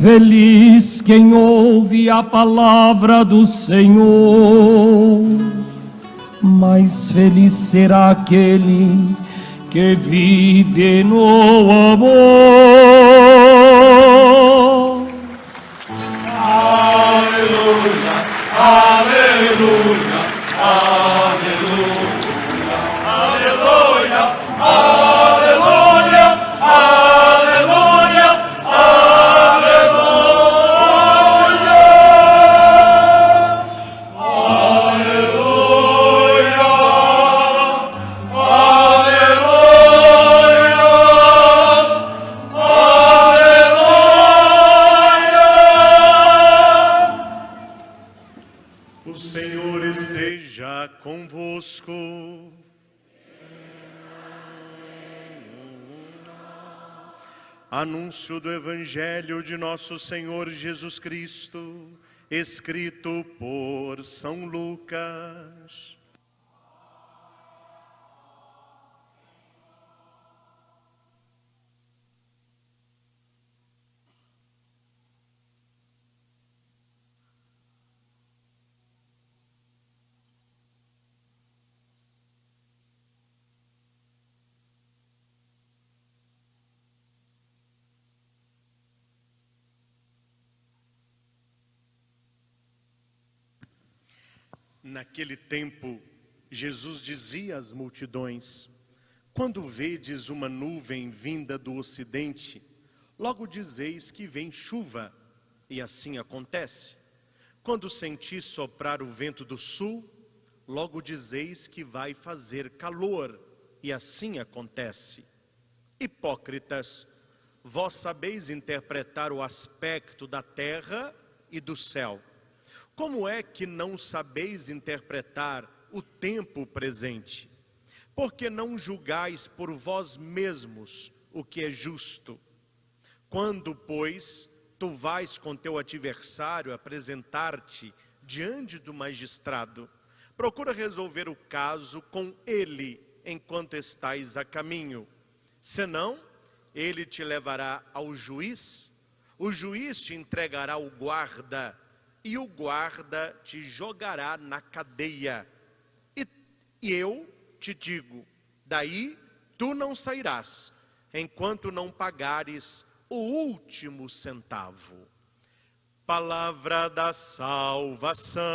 Feliz quem ouve a palavra do Senhor, mais feliz será aquele que vive no amor. Aleluia, aleluia, aleluia, aleluia, aleluia, aleluia, convosco. Anúncio do Evangelho de nosso Senhor Jesus Cristo, escrito por São Lucas. Naquele tempo, Jesus dizia às multidões: quando vedes uma nuvem vinda do ocidente, logo dizeis que vem chuva, e assim acontece. Quando sentis soprar o vento do sul, logo dizeis que vai fazer calor, e assim acontece. Hipócritas, vós sabeis interpretar o aspecto da terra e do céu. Como é que não sabeis interpretar o tempo presente? Porque não julgais por vós mesmos o que é justo. Quando, pois, tu vais com teu adversário apresentar-te diante do magistrado, procura resolver o caso com ele enquanto estais a caminho. Senão, ele te levará ao juiz, o juiz te entregará ao guarda, e o guarda te jogará na cadeia. E eu te digo, daí tu não sairás, enquanto não pagares o último centavo. Palavra da salvação.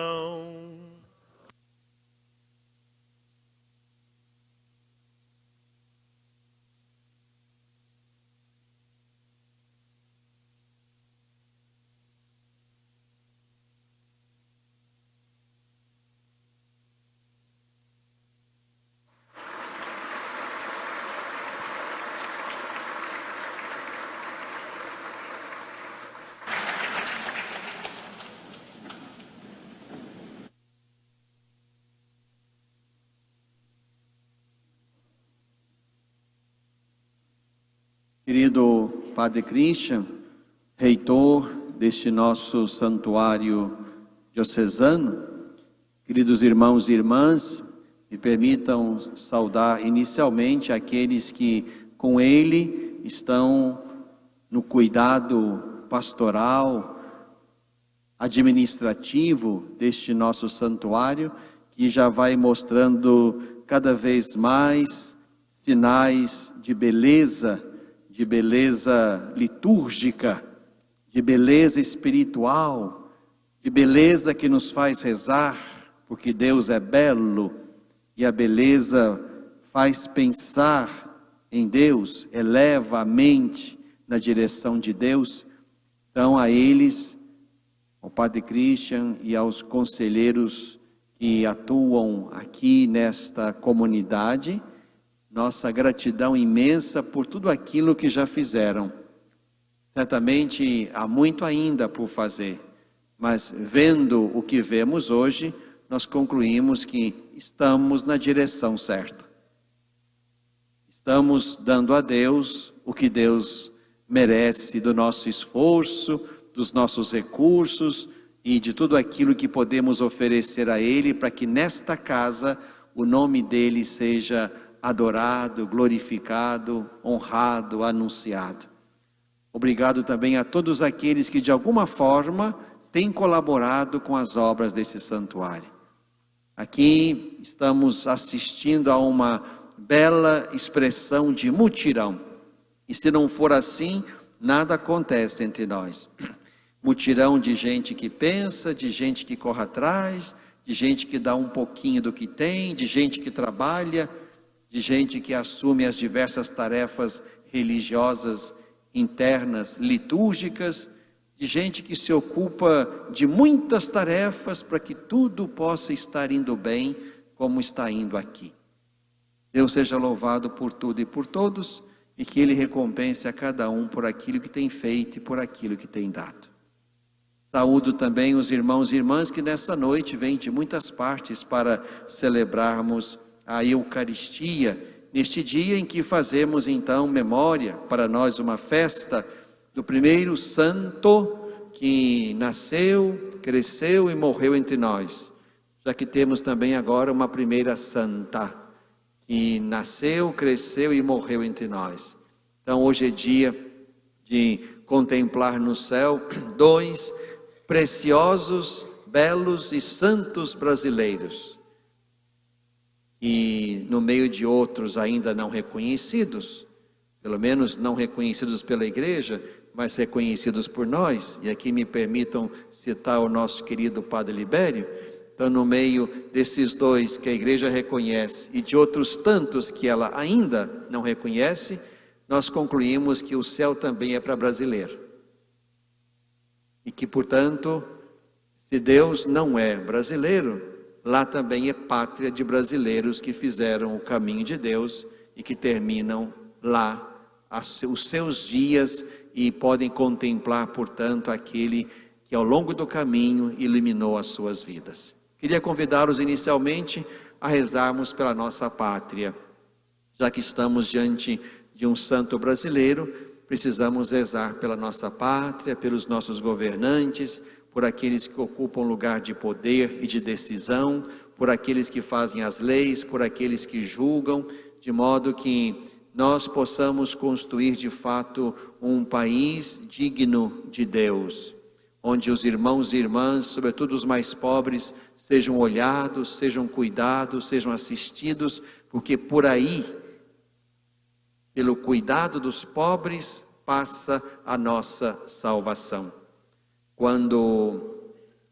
Querido Padre Christian, reitor deste nosso santuário diocesano, queridos irmãos e irmãs, me permitam saudar inicialmente aqueles que com ele estão no cuidado pastoral, administrativo deste nosso santuário, que já vai mostrando cada vez mais sinais de beleza litúrgica, de beleza espiritual, de beleza que nos faz rezar, porque Deus é belo, e a beleza faz pensar em Deus, eleva a mente na direção de Deus. Então a eles, ao Padre Christian e aos conselheiros que atuam aqui nesta comunidade, nossa gratidão imensa por tudo aquilo que já fizeram. Certamente há muito ainda por fazer, mas vendo o que vemos hoje, nós concluímos que estamos na direção certa. Estamos dando a Deus o que Deus merece do nosso esforço, dos nossos recursos e de tudo aquilo que podemos oferecer a Ele, para que nesta casa o nome dEle seja adorado, glorificado, honrado, anunciado. Obrigado também a todos aqueles que de alguma forma têm colaborado com as obras desse santuário. Aqui estamos assistindo a uma bela expressão de mutirão. E se não for assim, nada acontece entre nós. Mutirão de gente que pensa, de gente que corre atrás, de gente que dá um pouquinho do que tem, de gente que trabalha, de gente que assume as diversas tarefas religiosas internas, litúrgicas, de gente que se ocupa de muitas tarefas para que tudo possa estar indo bem como está indo aqui. Deus seja louvado por tudo e por todos, e que Ele recompense a cada um por aquilo que tem feito e por aquilo que tem dado. Saúdo também os irmãos e irmãs que nessa noite vêm de muitas partes para celebrarmos a Eucaristia, neste dia em que fazemos então memória, para nós uma festa do primeiro santo que nasceu, cresceu e morreu entre nós. Já que temos também agora uma primeira santa, que nasceu, cresceu e morreu entre nós. Então hoje é dia de contemplar no céu dois preciosos, belos e santos brasileiros. E no meio de outros ainda não reconhecidos, pelo menos não reconhecidos pela igreja, mas reconhecidos por nós, e aqui me permitam citar o nosso querido Padre Libério. Então, no meio desses dois que a igreja reconhece e de outros tantos que ela ainda não reconhece, nós concluímos que o céu também é para brasileiro. E que, portanto, se Deus não é brasileiro, lá também é pátria de brasileiros que fizeram o caminho de Deus e que terminam lá os seus dias e podem contemplar, portanto, aquele que ao longo do caminho iluminou as suas vidas. Queria convidá-los inicialmente a rezarmos pela nossa pátria. Já que estamos diante de um santo brasileiro, precisamos rezar pela nossa pátria, pelos nossos governantes, por aqueles que ocupam lugar de poder e de decisão, por aqueles que fazem as leis, por aqueles que julgam, de modo que nós possamos construir de fato um país digno de Deus, onde os irmãos e irmãs, sobretudo os mais pobres, sejam olhados, sejam cuidados, sejam assistidos, porque por aí, pelo cuidado dos pobres, passa a nossa salvação. Quando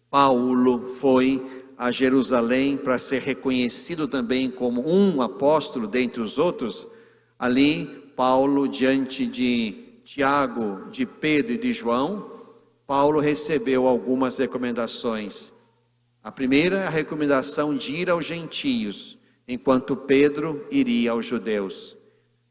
Paulo foi a Jerusalém para ser reconhecido também como um apóstolo dentre os outros, ali Paulo, diante de Tiago, de Pedro e de João, Paulo recebeu algumas recomendações. A primeira é a recomendação de ir aos gentios, enquanto Pedro iria aos judeus.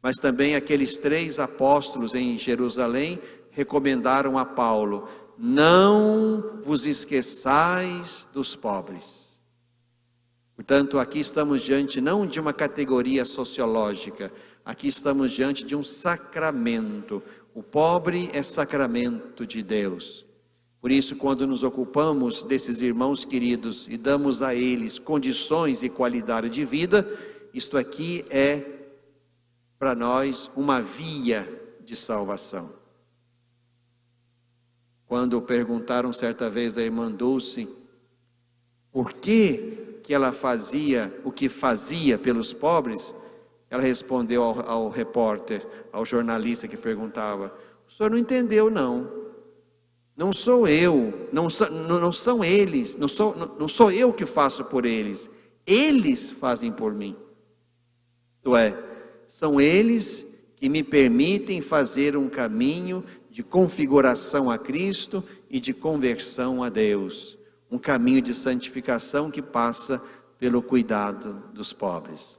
Mas também aqueles 3 apóstolos em Jerusalém recomendaram a Paulo: não vos esqueçais dos pobres. Portanto, aqui estamos diante não de uma categoria sociológica, aqui estamos diante de um sacramento. O pobre é sacramento de Deus. Por isso, quando nos ocupamos desses irmãos queridos e damos a eles condições e qualidade de vida, isto aqui é para nós uma via de salvação. Quando perguntaram certa vez a irmã Dulce por que ela fazia o que fazia pelos pobres, ela respondeu ao repórter, ao jornalista que perguntava: o senhor não entendeu não. Não sou eu, não são eles, não sou eu que faço por eles, eles fazem por mim. Isto é, são eles que me permitem fazer um caminho de configuração a Cristo e de conversão a Deus. Um caminho de santificação que passa pelo cuidado dos pobres.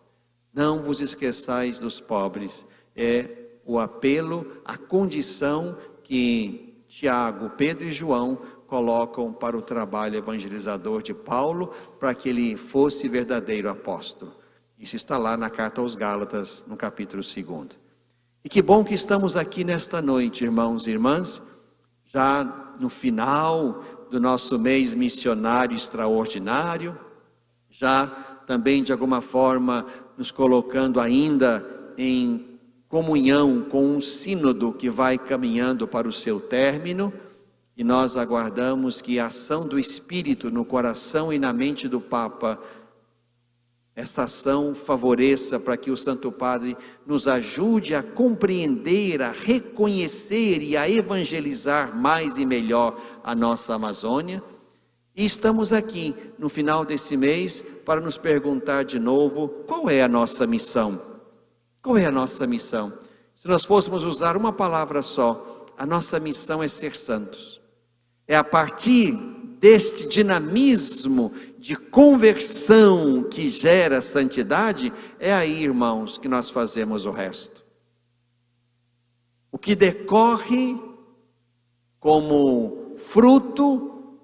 Não vos esqueçais dos pobres, é o apelo, a condição que que Tiago, Pedro e João colocam para o trabalho evangelizador de Paulo, para que ele fosse verdadeiro apóstolo. Isso está lá na carta aos Gálatas, no capítulo 2. E que bom que estamos aqui nesta noite, irmãos e irmãs, já no final do nosso mês missionário extraordinário, já também de alguma forma nos colocando ainda em comunhão com um sínodo que vai caminhando para o seu término, e nós aguardamos que a ação do Espírito no coração e na mente do Papa, esta ação favoreça para que o Santo Padre nos ajude a compreender, a reconhecer e a evangelizar mais e melhor a nossa Amazônia. E estamos aqui no final desse mês para nos perguntar de novo, qual é a nossa missão? Qual é a nossa missão? Se nós fôssemos usar uma palavra só, a nossa missão é ser santos. É a partir deste dinamismo de conversão que gera santidade, é aí, irmãos, que nós fazemos o resto. O que decorre como fruto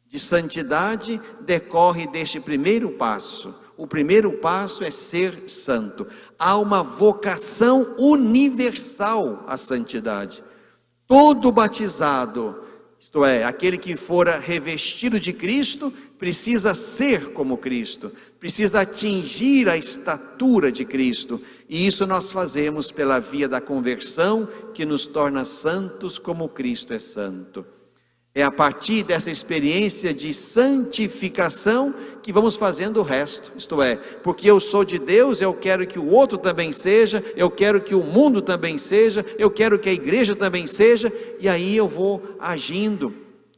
de santidade, decorre deste primeiro passo. O primeiro passo é ser santo. Há uma vocação universal à santidade. Todo batizado, isto é, aquele que fora revestido de Cristo, precisa ser como Cristo, precisa atingir a estatura de Cristo, e isso nós fazemos pela via da conversão, que nos torna santos como Cristo é santo. É a partir dessa experiência de santificação que vamos fazendo o resto, isto é, porque eu sou de Deus, eu quero que o outro também seja, eu quero que o mundo também seja, eu quero que a igreja também seja, e aí eu vou agindo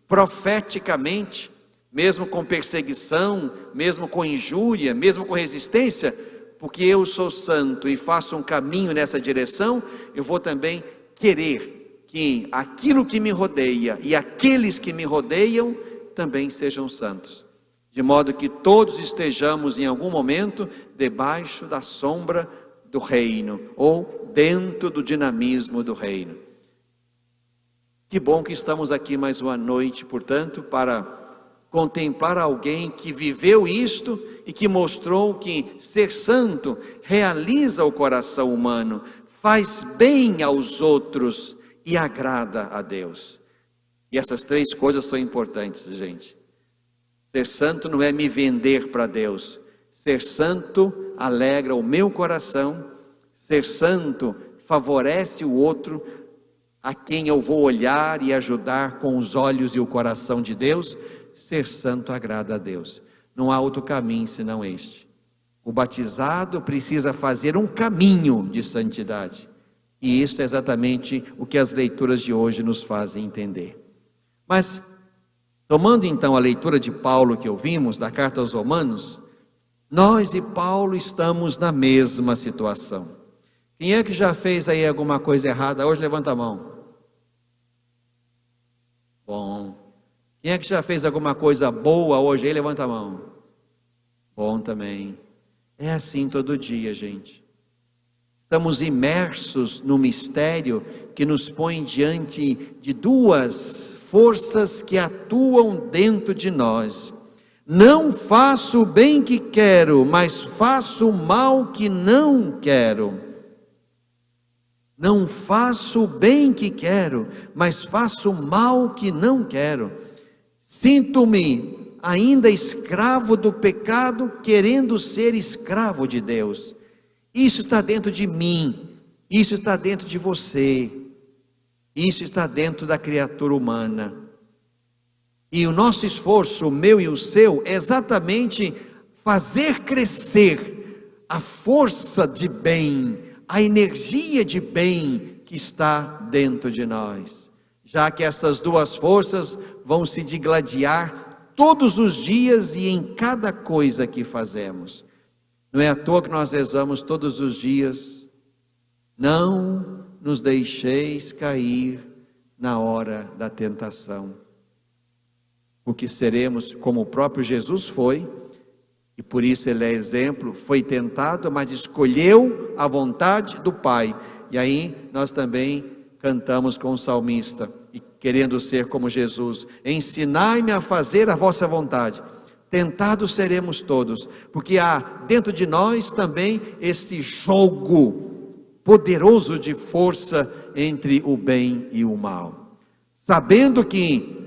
profeticamente, mesmo com perseguição, mesmo com injúria, mesmo com resistência, porque eu sou santo e faço um caminho nessa direção, eu vou também querer que aquilo que me rodeia e aqueles que me rodeiam também sejam santos, de modo que todos estejamos em algum momento debaixo da sombra do reino, ou dentro do dinamismo do reino. Que bom que estamos aqui mais uma noite, portanto, para contemplar alguém que viveu isto e que mostrou que ser santo realiza o coração humano, faz bem aos outros e agrada a Deus. E essas três coisas são importantes, gente. Ser santo não é me vender para Deus. Ser santo alegra o meu coração. Ser santo favorece o outro, a quem eu vou olhar e ajudar com os olhos e o coração de Deus. Ser santo agrada a Deus. Não há outro caminho senão este. O batizado precisa fazer um caminho de santidade. E isso é exatamente o que as leituras de hoje nos fazem entender. Mas, tomando então a leitura de Paulo que ouvimos, da carta aos Romanos, nós e Paulo estamos na mesma situação. Quem é que já fez aí alguma coisa errada hoje? Levanta a mão. Bom. Quem é que já fez alguma coisa boa hoje? Aí levanta a mão. Bom também. É assim todo dia, gente. Estamos imersos no mistério que nos põe diante de duas forças que atuam dentro de nós. Não faço o bem que quero, mas faço o mal que não quero. Não faço o bem que quero, mas faço o mal que não quero. Sinto-me ainda escravo do pecado, querendo ser escravo de Deus. Isso está dentro de mim, isso está dentro de você, isso está dentro da criatura humana. E o nosso esforço, o meu e o seu, é exatamente fazer crescer a força de bem, a energia de bem que está dentro de nós. Já que essas duas forças vão se digladiar todos os dias e em cada coisa que fazemos. Não é à toa que nós rezamos todos os dias: não nos deixeis cair na hora da tentação, porque seremos como o próprio Jesus foi, e por isso ele é exemplo, foi tentado, mas escolheu a vontade do Pai, e aí nós também cantamos com o salmista, e querendo ser como Jesus: ensinai-me a fazer a vossa vontade. Tentados seremos todos, porque há dentro de nós também esse jogo poderoso de força entre o bem e o mal, sabendo que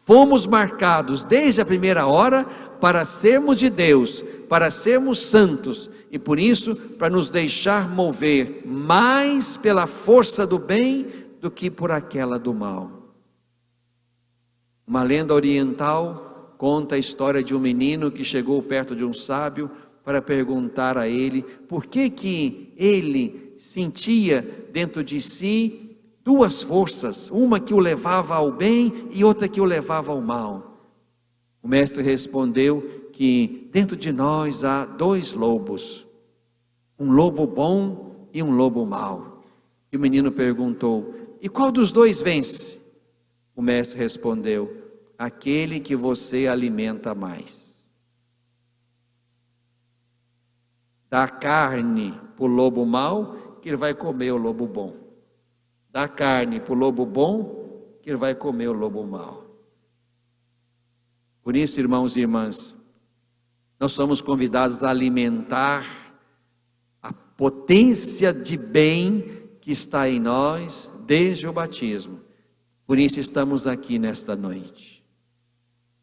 fomos marcados desde a primeira hora para sermos de Deus, para sermos santos, e por isso para nos deixar mover mais pela força do bem do que por aquela do mal. Uma lenda oriental conta a história de um menino que chegou perto de um sábio para perguntar a ele por que ele sentia dentro de si duas forças, uma que o levava ao bem e outra que o levava ao mal. O mestre respondeu que dentro de nós há dois lobos, um lobo bom e um lobo mau. E o menino perguntou: e qual dos dois vence? O mestre respondeu: aquele que você alimenta mais. Dá carne para o lobo mau, que ele vai comer o lobo bom. Dá carne para o lobo bom, que ele vai comer o lobo mau. Por isso, irmãos e irmãs, nós somos convidados a alimentar a potência de bem que está em nós desde o batismo. Por isso estamos aqui nesta noite.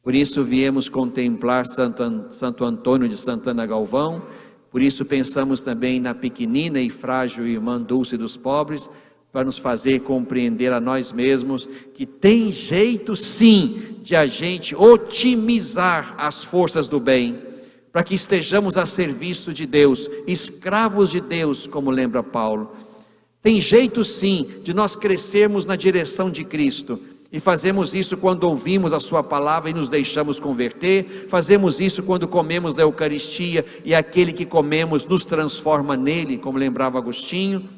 Por isso viemos contemplar Santo Antônio de Santana Galvão. Por isso pensamos também na pequenina e frágil irmã Dulce dos Pobres, para nos fazer compreender a nós mesmos que tem jeito sim de a gente otimizar as forças do bem, para que estejamos a serviço de Deus, escravos de Deus, como lembra Paulo. Tem jeito sim de nós crescermos na direção de Cristo, e fazemos isso quando ouvimos a sua palavra e nos deixamos converter, fazemos isso quando comemos da Eucaristia e aquele que comemos nos transforma nele, como lembrava Agostinho.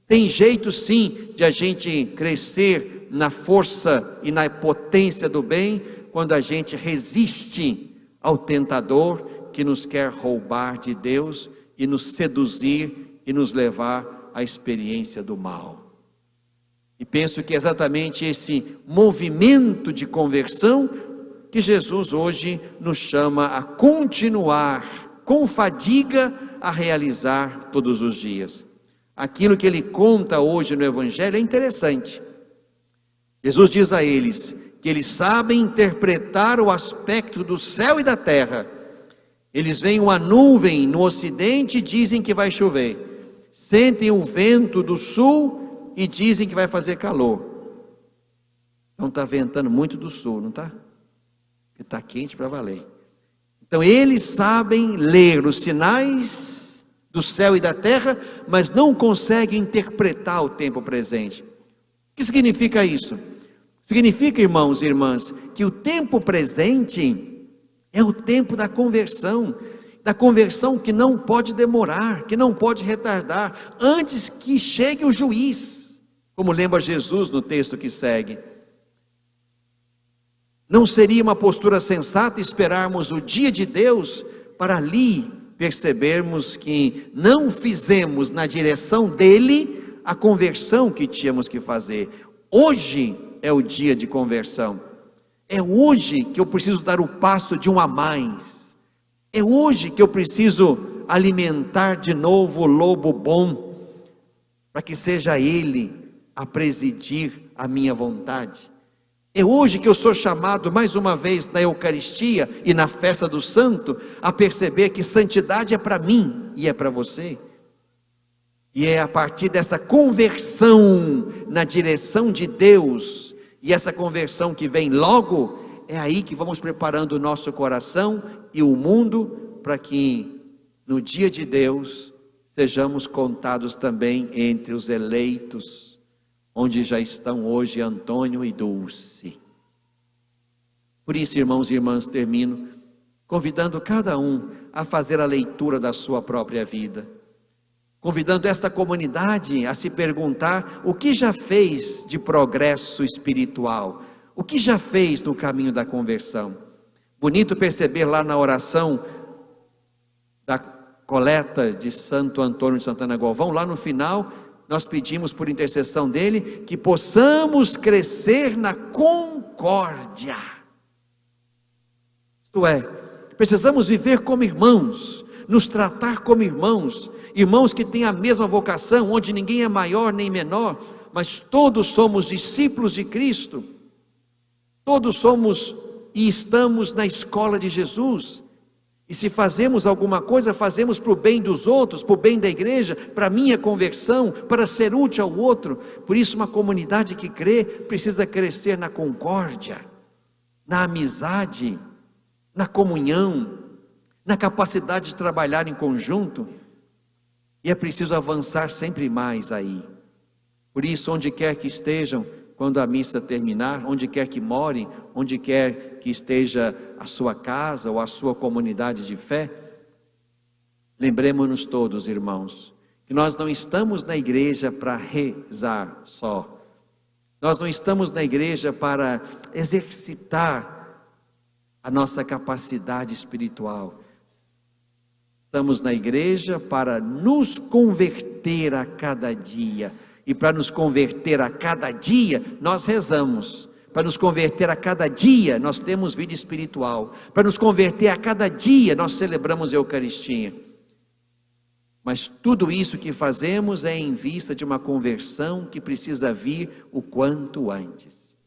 Tem jeito sim de a gente crescer na força e na potência do bem, quando a gente resiste ao tentador que nos quer roubar de Deus e nos seduzir e nos levar à experiência do mal. E penso que é exatamente esse movimento de conversão que Jesus hoje nos chama a continuar com fadiga a realizar todos os dias. Aquilo que ele conta hoje no Evangelho é interessante. Jesus diz a eles que eles sabem interpretar o aspecto do céu e da terra. Eles veem uma nuvem no ocidente e dizem que vai chover. Sentem o vento do sul e dizem que vai fazer calor. Não está ventando muito do sul, não está? Porque está quente para valer. Então eles sabem ler os sinais do céu e da terra, mas não conseguem interpretar o tempo presente. O que significa isso? Significa, irmãos e irmãs, que o tempo presente é o tempo da conversão que não pode demorar, que não pode retardar, antes que chegue o juiz, como lembra Jesus no texto que segue. Não seria uma postura sensata esperarmos o dia de Deus para ali percebermos que não fizemos na direção dele a conversão que tínhamos que fazer? Hoje é o dia de conversão. É hoje que eu preciso dar o passo de um a mais. É hoje que eu preciso alimentar de novo o lobo bom, para que seja ele a presidir a minha vontade. É hoje que eu sou chamado mais uma vez na Eucaristia e na festa do Santo a perceber que santidade é para mim e é para você. E é a partir dessa conversão na direção de Deus, e essa conversão que vem logo, é aí que vamos preparando o nosso coração e o mundo para que no dia de Deus sejamos contados também entre os eleitos, onde já estão hoje Antônio e Dulce. Por isso, irmãos e irmãs, termino convidando cada um a fazer a leitura da sua própria vida, convidando esta comunidade a se perguntar o que já fez de progresso espiritual, o que já fez no caminho da conversão. Bonito perceber lá na oração da coleta de Santo Antônio de Santana Galvão, lá no final, nós pedimos por intercessão dele que possamos crescer na concórdia. Isto é, precisamos viver como irmãos, nos tratar como irmãos, irmãos que têm a mesma vocação, onde ninguém é maior nem menor, mas todos somos discípulos de Cristo, todos somos e estamos na escola de Jesus, e se fazemos alguma coisa, fazemos para o bem dos outros, para o bem da igreja, para a minha conversão, para ser útil ao outro. Por isso uma comunidade que crê, precisa crescer na concórdia, na amizade, na comunhão, na capacidade de trabalhar em conjunto, e é preciso avançar sempre mais aí. Por isso, onde quer que estejam, quando a missa terminar, onde quer que morem, onde quer que esteja a sua casa ou a sua comunidade de fé, lembremos-nos todos, irmãos, que nós não estamos na igreja para rezar só, nós não estamos na igreja para exercitar a nossa capacidade espiritual, estamos na igreja para nos converter a cada dia. E para nos converter a cada dia, nós rezamos. Para nos converter a cada dia, nós temos vida espiritual. Para nos converter a cada dia, nós celebramos a Eucaristia. Mas tudo isso que fazemos é em vista de uma conversão que precisa vir o quanto antes.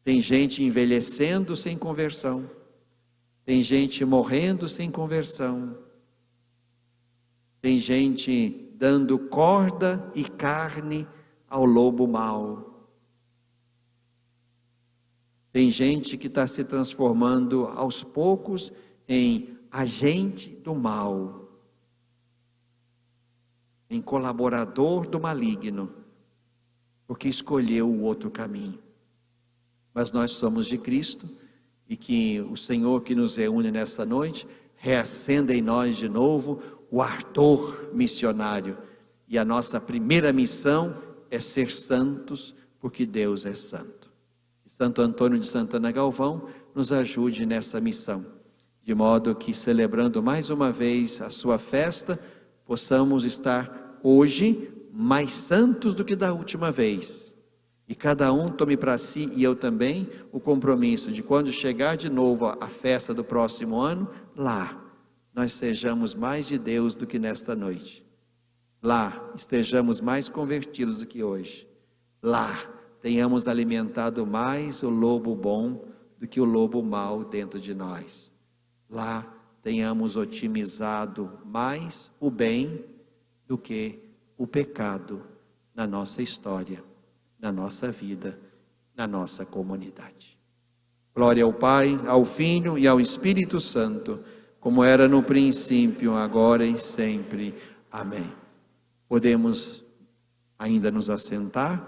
Tem gente envelhecendo sem conversão. Tem gente morrendo sem conversão. Tem gente dando corda e carne ao lobo mau. Tem gente que está se transformando aos poucos em agente do mal, em colaborador do maligno, porque escolheu o outro caminho. Mas nós somos de Cristo, e que o Senhor que nos reúne nessa noite, reacenda em nós de novo o ardor missionário, e a nossa primeira missão é ser santos, porque Deus é santo. Que Santo Antônio de Santana Galvão nos ajude nessa missão, de modo que, celebrando mais uma vez a sua festa, possamos estar hoje mais santos do que da última vez, e cada um tome para si, e eu também, o compromisso de quando chegar de novo a festa do próximo ano, lá nós sejamos mais de Deus do que nesta noite. Lá estejamos mais convertidos do que hoje. Lá tenhamos alimentado mais o lobo bom do que o lobo mau dentro de nós. Lá tenhamos otimizado mais o bem do que o pecado na nossa história, na nossa vida, na nossa comunidade. Glória ao Pai, ao Filho e ao Espírito Santo, como era no princípio, agora e sempre. Amém. Podemos ainda nos assentar.